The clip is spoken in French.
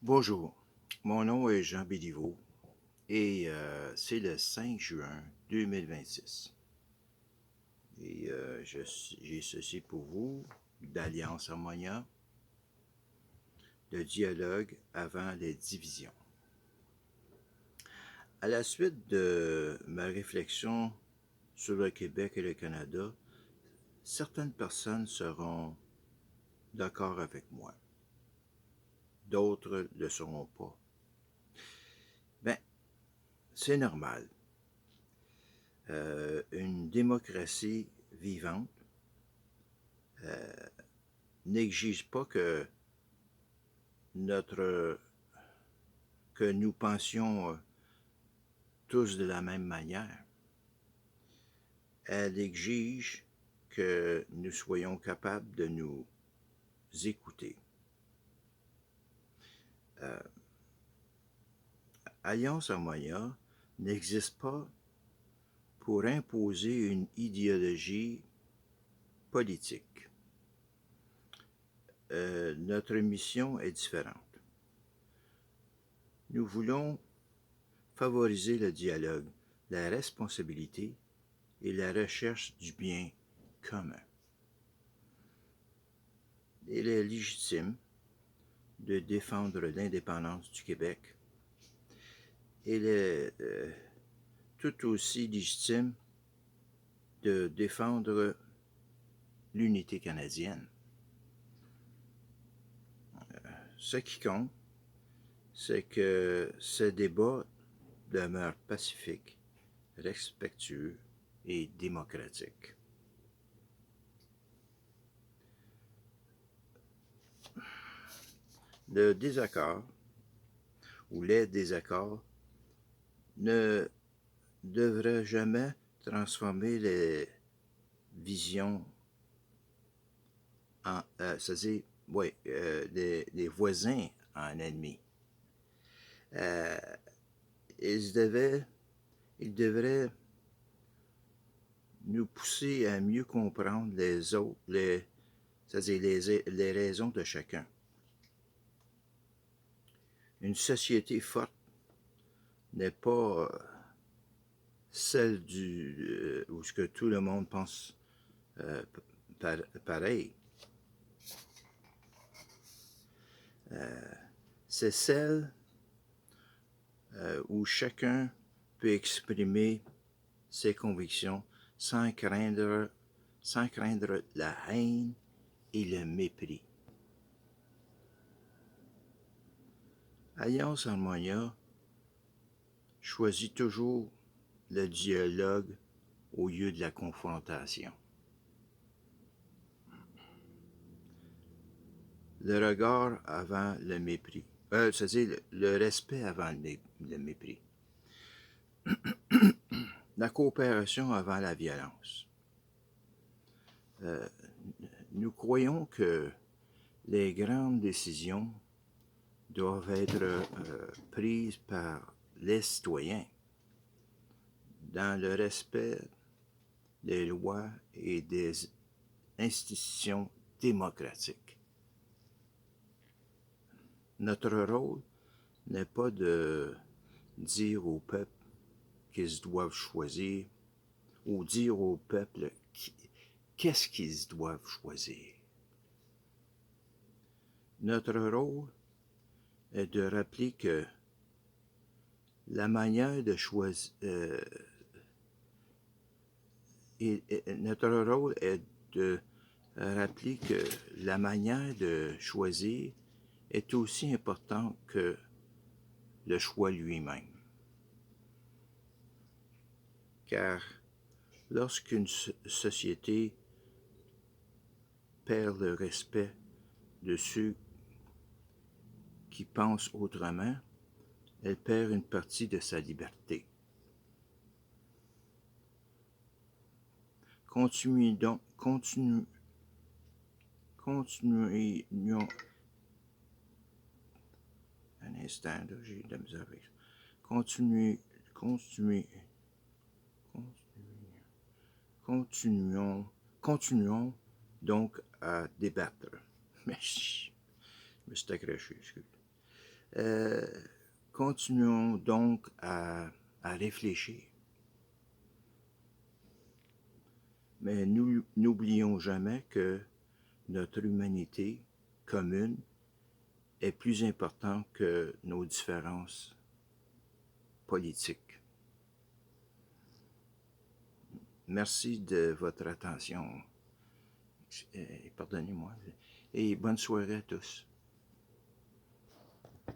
Bonjour, mon nom est Jean Béliveau et c'est le 5 juin 2026. Et j'ai ceci pour vous, d'Alliance Harmonia, de dialogue avant les divisions. À la suite de ma réflexion sur le Québec et le Canada, certaines personnes seront d'accord avec moi, d'autres ne le seront pas. Ben, c'est normal. Une démocratie vivante n'exige pas notre que nous pensions tous de la même manière. Elle exige que nous soyons capables de nous écouter. Alliance Harmonia n'existe pas pour imposer une idéologie politique. Notre mission est différente. Nous voulons favoriser le dialogue, la responsabilité et la recherche du bien commun. Il est légitime de défendre l'indépendance du Québec. Il est tout aussi légitime de défendre l'unité canadienne. Ce qui compte, c'est que ce débat demeure pacifique, respectueux et démocratique. Le désaccord ou les désaccords ne devraient jamais transformer les visions en, c'est-à-dire, les voisins en ennemis. Ils devraient nous pousser à mieux comprendre les autres, c'est-à-dire les raisons de chacun. Une société forte n'est pas celle où ce que tout le monde pense pareil. C'est celle où chacun peut exprimer ses convictions sans craindre la haine et le mépris. Alliance Harmonia choisit toujours le dialogue au lieu de la confrontation. Le regard avant le mépris. C'est-à-dire le respect avant le mépris. La coopération avant la violence. Nous croyons que les grandes décisions doivent être prises par les citoyens dans le respect des lois et des institutions démocratiques. Notre rôle n'est pas de dire au peuple qu'ils doivent choisir ou dire au peuple qu'est-ce qu'ils doivent choisir. Notre rôle est de rappeler que la manière de choisir notre rôle est de rappeler que la manière de choisir est aussi importante que le choix lui-même. Car lorsqu'une société perd le respect de ceux qui pensent autrement, elle perd une partie de sa liberté. Continuons. Un instant, là, j'ai de la misère avec ça. Continuons donc à débattre. Mais je me suis accroché, excuse. Euh, Continuons donc à réfléchir. Mais nous n'oublions jamais que notre humanité commune est plus importante que nos différences politiques. Merci de votre attention. Pardonnez-moi. Et bonne soirée à tous.